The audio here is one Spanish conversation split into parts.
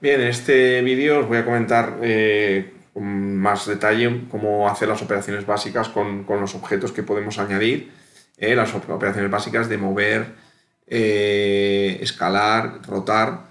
Bien, en este vídeo os voy a comentar con más detalle cómo hacer las operaciones básicas con los objetos que podemos añadir, las operaciones básicas de mover, escalar, rotar,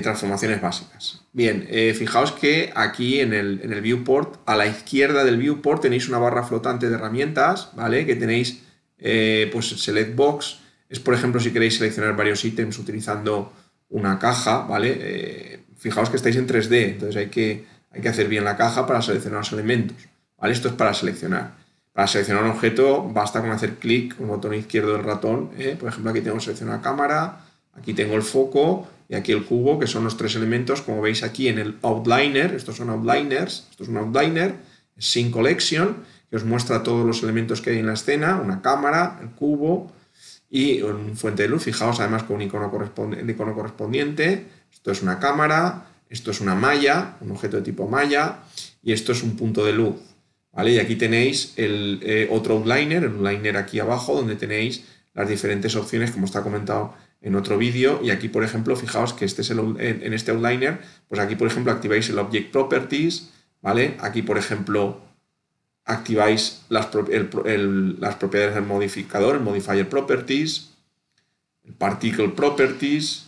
transformaciones básicas. Bien, fijaos que aquí en el viewport, a la izquierda del viewport tenéis una barra flotante de herramientas, ¿vale? Que tenéis pues Select Box, es por ejemplo si queréis seleccionar varios ítems utilizando una caja, ¿vale? Fijaos que estáis en 3D, entonces hay que hacer bien la caja para seleccionar los elementos, ¿vale? Esto es para seleccionar. Para seleccionar un objeto basta con hacer clic con el botón izquierdo del ratón, por ejemplo aquí tengo seleccionar cámara, aquí tengo el foco y aquí el cubo, que son los tres elementos, como veis aquí en el outliner, estos son outliners, esto es un outliner, Scene Collection, que os muestra todos los elementos que hay en la escena, una cámara, el cubo, y un fuente de luz, fijaos además con un el icono correspondiente, esto es una cámara, esto es una malla, un objeto de tipo malla, y esto es un punto de luz, ¿vale? Y aquí tenéis el otro outliner, el outliner aquí abajo, donde tenéis las diferentes opciones, como está comentado en otro vídeo, y aquí por ejemplo, fijaos que este es en este outliner, pues aquí por ejemplo activáis el Object Properties, ¿vale? Aquí por ejemplo activáis las propiedades del modificador, el Modifier Properties, el Particle Properties,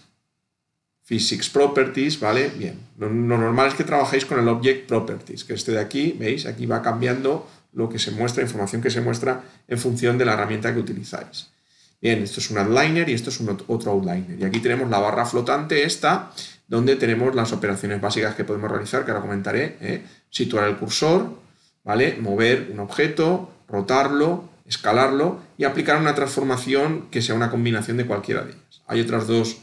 Physics Properties, ¿vale? Bien, lo normal es que trabajéis con el Object Properties, que este de aquí, ¿veis? Aquí va cambiando lo que se muestra, información que se muestra en función de la herramienta que utilizáis. Bien, esto es un outliner y esto es otro outliner. Y aquí tenemos la barra flotante esta, donde tenemos las operaciones básicas que podemos realizar, que ahora comentaré. Situar el cursor, ¿vale? Mover un objeto, rotarlo, escalarlo y aplicar una transformación que sea una combinación de cualquiera de ellas. Hay otras dos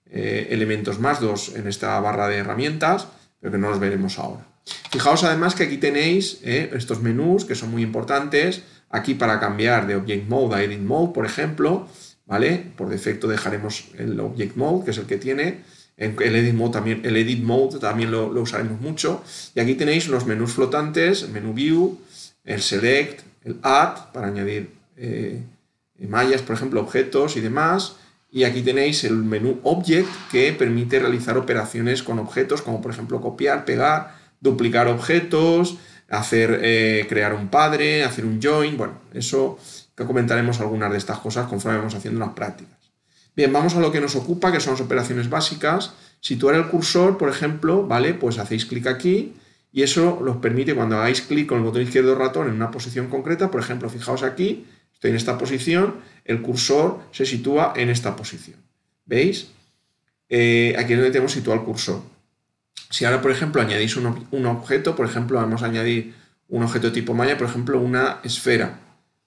elementos más, dos en esta barra de herramientas, pero que no los veremos ahora. Fijaos además que aquí tenéis estos menús que son muy importantes, aquí para cambiar de Object Mode a Edit Mode, por ejemplo, ¿vale? Por defecto dejaremos el Object Mode, que es el que tiene. El Edit Mode también lo usaremos mucho. Y aquí tenéis los menús flotantes, el menú View, el Select, el Add, para añadir mallas, por ejemplo, objetos y demás. Y aquí tenéis el menú Object, que permite realizar operaciones con objetos, como por ejemplo copiar, pegar, duplicar objetos, crear un padre, hacer un join. Bueno, eso que comentaremos algunas de estas cosas conforme vamos haciendo las prácticas. Bien, vamos a lo que nos ocupa, que son las operaciones básicas. Situar el cursor, por ejemplo, ¿vale? Pues hacéis clic aquí y eso os permite, cuando hagáis clic con el botón izquierdo del ratón en una posición concreta, por ejemplo, fijaos aquí, estoy en esta posición, el cursor se sitúa en esta posición. ¿Veis? Aquí es donde tenemos situado el cursor. Si ahora, por ejemplo, añadís un objeto, por ejemplo, vamos a añadir un objeto tipo malla, por ejemplo, una esfera.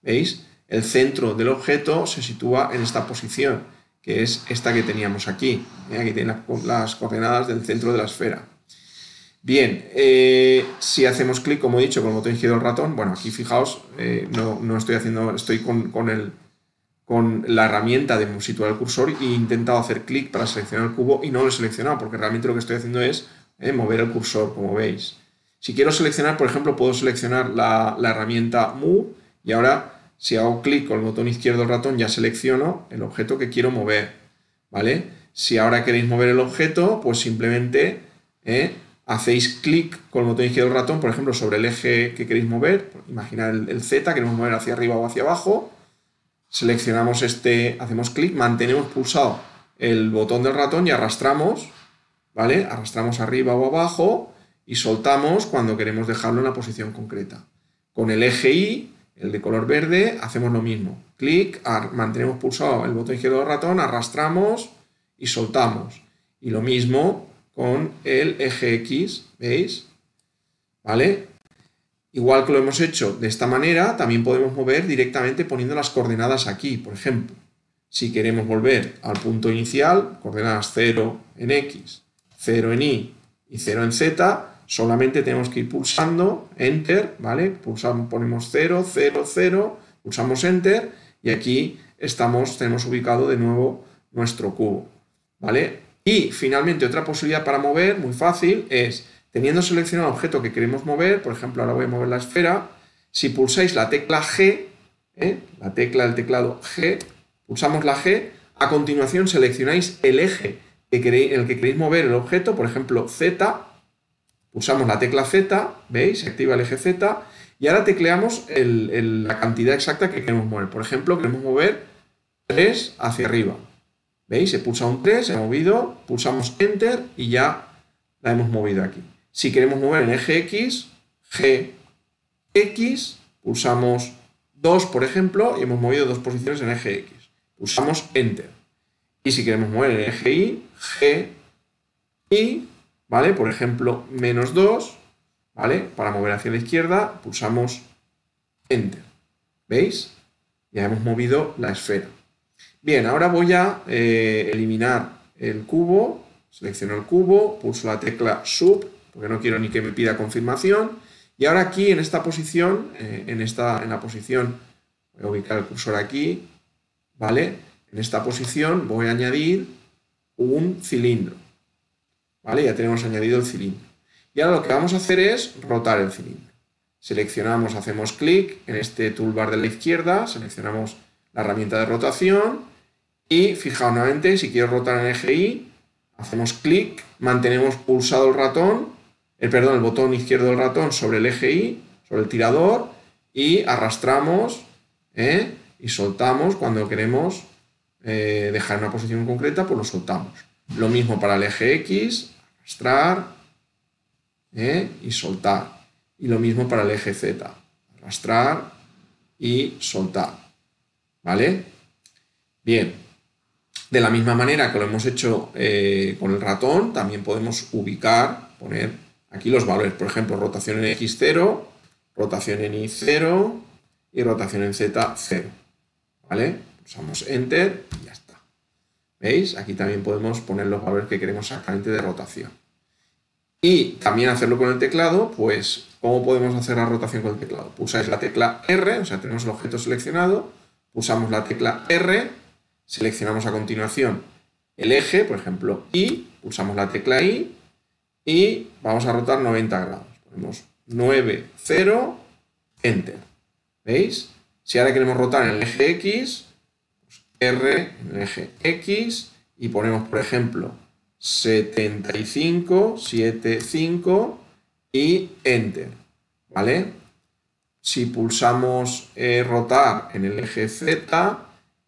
¿Veis? El centro del objeto se sitúa en esta posición, que es esta que teníamos aquí. Aquí tienen las coordenadas del centro de la esfera. Bien, si hacemos clic, como he dicho, con el botón izquierdo del ratón, bueno, aquí fijaos, no estoy haciendo, estoy con la herramienta de situar el cursor e he intentado hacer clic para seleccionar el cubo y no lo he seleccionado, porque realmente lo que estoy haciendo es mover el cursor, como veis. Si quiero seleccionar, por ejemplo, puedo seleccionar la herramienta Move y ahora, si hago clic con el botón izquierdo del ratón, ya selecciono el objeto que quiero mover, ¿vale? Si ahora queréis mover el objeto, pues simplemente hacéis clic con el botón izquierdo del ratón, por ejemplo, sobre el eje que queréis mover. Imaginad el Z, queremos mover hacia arriba o hacia abajo. Seleccionamos hacemos clic, mantenemos pulsado el botón del ratón y arrastramos, ¿vale? Arrastramos arriba o abajo y soltamos cuando queremos dejarlo en la posición concreta. Con el eje Y, el de color verde, hacemos lo mismo. Clic, mantenemos pulsado el botón izquierdo del ratón, arrastramos y soltamos. Y lo mismo con el eje X, ¿veis? ¿Vale? Igual que lo hemos hecho de esta manera, también podemos mover directamente poniendo las coordenadas aquí. Por ejemplo, si queremos volver al punto inicial, coordenadas 0 en X, 0 en Y y 0 en Z, solamente tenemos que ir pulsando Enter, ¿vale? Ponemos 0, 0, 0, pulsamos Enter y aquí tenemos ubicado de nuevo nuestro cubo, ¿vale? Y finalmente otra posibilidad para mover, muy fácil, es teniendo seleccionado el objeto que queremos mover, por ejemplo, ahora voy a mover la esfera, si pulsáis la tecla G, la tecla del teclado G, pulsamos la G, A continuación seleccionáis el eje en el que queréis mover el objeto, por ejemplo Z, pulsamos la tecla Z, ¿veis? Se activa el eje Z y ahora tecleamos la cantidad exacta que queremos mover. Por ejemplo, queremos mover 3 hacia arriba. ¿Veis? Se pulsa un 3, se ha movido, pulsamos Enter y ya la hemos movido aquí. Si queremos mover en eje X, X, pulsamos 2, por ejemplo, y hemos movido 2 posiciones en eje X. Pulsamos Enter. Y si queremos mover en eje Y, Y, ¿vale? Por ejemplo, -2, ¿vale? Para mover hacia la izquierda, pulsamos Enter. ¿Veis? Ya hemos movido la esfera. Bien, ahora voy a eliminar el cubo. Selecciono el cubo, pulso la tecla Sub, porque no quiero ni que me pida confirmación. Y ahora aquí, en esta posición, en la posición, voy a ubicar el cursor aquí, ¿vale? En esta posición voy a añadir un cilindro, ¿vale? Ya tenemos añadido el cilindro. Y ahora lo que vamos a hacer es rotar el cilindro. Seleccionamos, hacemos clic en este toolbar de la izquierda, seleccionamos la herramienta de rotación y fijaos nuevamente, si quiero rotar en eje Y, hacemos clic, mantenemos pulsado el ratón, el botón izquierdo del ratón sobre el eje Y, sobre el tirador y arrastramos y soltamos cuando queremos dejar una posición concreta, pues lo soltamos. Lo mismo para el eje X, arrastrar y soltar. Y lo mismo para el eje Z, arrastrar y soltar. ¿Vale? Bien. De la misma manera que lo hemos hecho con el ratón, también podemos ubicar, poner aquí los valores. Por ejemplo, rotación en X0, rotación en Y0 y rotación en Z0. ¿Vale? Pulsamos Enter y ya está. ¿Veis? Aquí también podemos poner los valores que queremos exactamente de rotación. Y también hacerlo con el teclado, pues, ¿cómo podemos hacer la rotación con el teclado? Pulsáis la tecla R, o sea, tenemos el objeto seleccionado, pulsamos la tecla R, seleccionamos a continuación el eje, por ejemplo, Y, pulsamos la tecla Y y vamos a rotar 90 grados. Ponemos 9, 0, Enter. ¿Veis? Si ahora queremos rotar en el eje X, pues R en el eje X y ponemos, por ejemplo, 75, 75 y Enter. ¿Vale? Si pulsamos rotar en el eje Z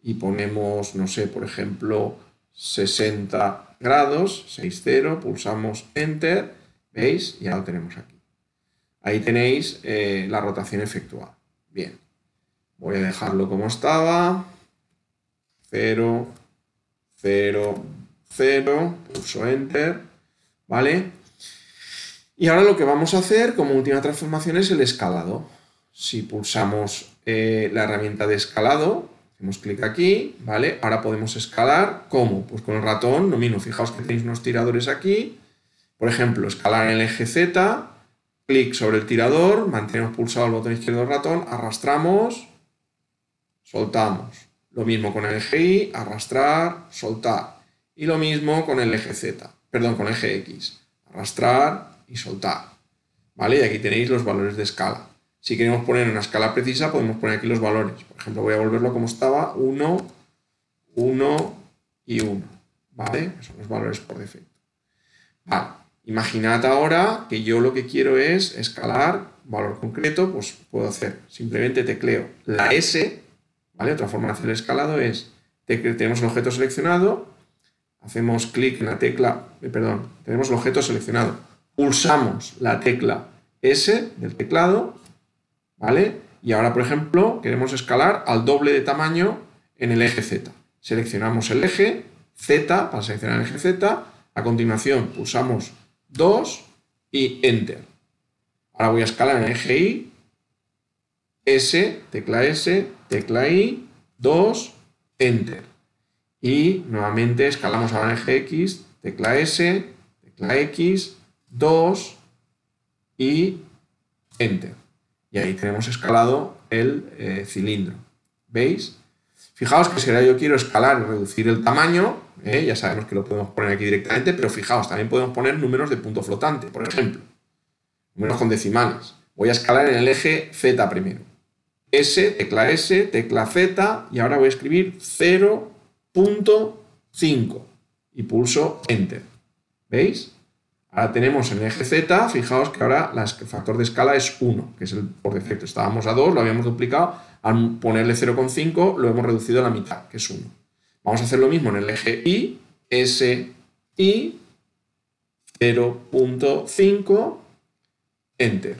y ponemos, no sé, por ejemplo, 60 grados, 60, pulsamos Enter, ¿veis? Ya lo tenemos aquí. Ahí tenéis la rotación efectuada. Bien, voy a dejarlo como estaba. 0, 0, 0, pulso Enter, ¿vale? Y ahora lo que vamos a hacer como última transformación es el escalado. Si pulsamos la herramienta de escalado, hacemos clic aquí, ¿vale? Ahora podemos escalar, ¿cómo? Pues con el ratón, lo mismo, fijaos que tenéis unos tiradores aquí. Por ejemplo, escalar en el eje Z, clic sobre el tirador, mantenemos pulsado el botón izquierdo del ratón, arrastramos, soltamos. Lo mismo con el eje Y, arrastrar, soltar. Y lo mismo con el eje Z, perdón, con el eje X, arrastrar y soltar. ¿Vale? Y aquí tenéis los valores de escala. Si queremos poner una escala precisa, podemos poner aquí los valores. Por ejemplo, voy a volverlo como estaba, 1, 1 y 1. ¿Vale? Son los valores por defecto. Vale. Imaginad ahora que yo lo que quiero es escalar un valor concreto, pues puedo hacer, simplemente tecleo la S, ¿vale? Otra forma de hacer el escalado es, tenemos el objeto seleccionado, hacemos clic en la tecla, tenemos el objeto seleccionado, pulsamos la tecla S del teclado, ¿vale? Y ahora, por ejemplo, queremos escalar al doble de tamaño en el eje Z. Seleccionamos el eje Z para seleccionar el eje Z, a continuación pulsamos 2 y Enter. Ahora voy a escalar en el eje Y, S, tecla Y, 2, Enter. Y nuevamente escalamos ahora en el eje X, tecla S, tecla X, 2 y Enter. Y ahí tenemos escalado el cilindro. ¿Veis? Fijaos que si ahora yo quiero escalar y reducir el tamaño, ya sabemos que lo podemos poner aquí directamente, pero fijaos, también podemos poner números de punto flotante, por ejemplo. Números con decimales. Voy a escalar en el eje Z primero. S, tecla Z, y ahora voy a escribir 0, 0.5 y pulso Enter. ¿Veis? Ahora tenemos en el eje Z, fijaos que ahora el factor de escala es 1, que es el por defecto. Estábamos a 2, lo habíamos duplicado, al ponerle 0,5 lo hemos reducido a la mitad, que es 1. Vamos a hacer lo mismo en el eje Y, S, Y, 0.5, Enter.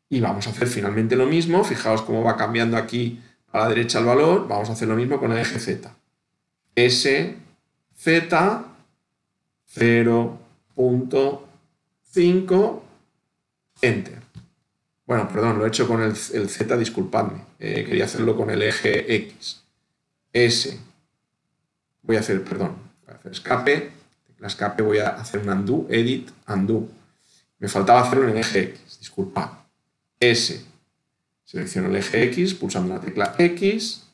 Y vamos a hacer finalmente lo mismo, fijaos cómo va cambiando aquí a la derecha el valor, vamos a hacer lo mismo con el eje Z. S, Z, 0.5, Enter. Bueno, perdón, lo he hecho con el Z, disculpadme. Quería hacerlo con el eje X. S. Voy a hacer escape. La escape voy a hacer un undo, edit, undo. Me faltaba hacerlo en el eje X, disculpad. S. Selecciono el eje X, pulsando la tecla X,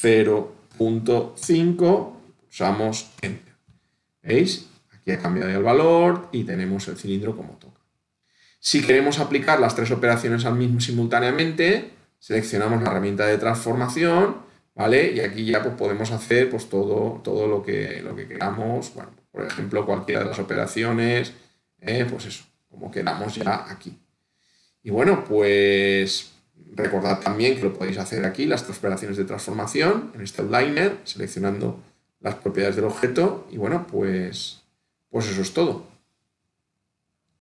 0.5, pulsamos Enter. ¿Veis? Aquí ha cambiado el valor y tenemos el cilindro como toca. Si queremos aplicar las tres operaciones al mismo simultáneamente, seleccionamos la herramienta de transformación, ¿vale? Y aquí ya pues, podemos hacer pues, todo lo que queramos. Bueno, por ejemplo, cualquiera de las operaciones, pues eso, como queramos ya aquí. Y bueno, pues recordad también que lo podéis hacer aquí, las tres operaciones de transformación, en este outliner, seleccionando las propiedades del objeto. Y bueno, pues eso es todo.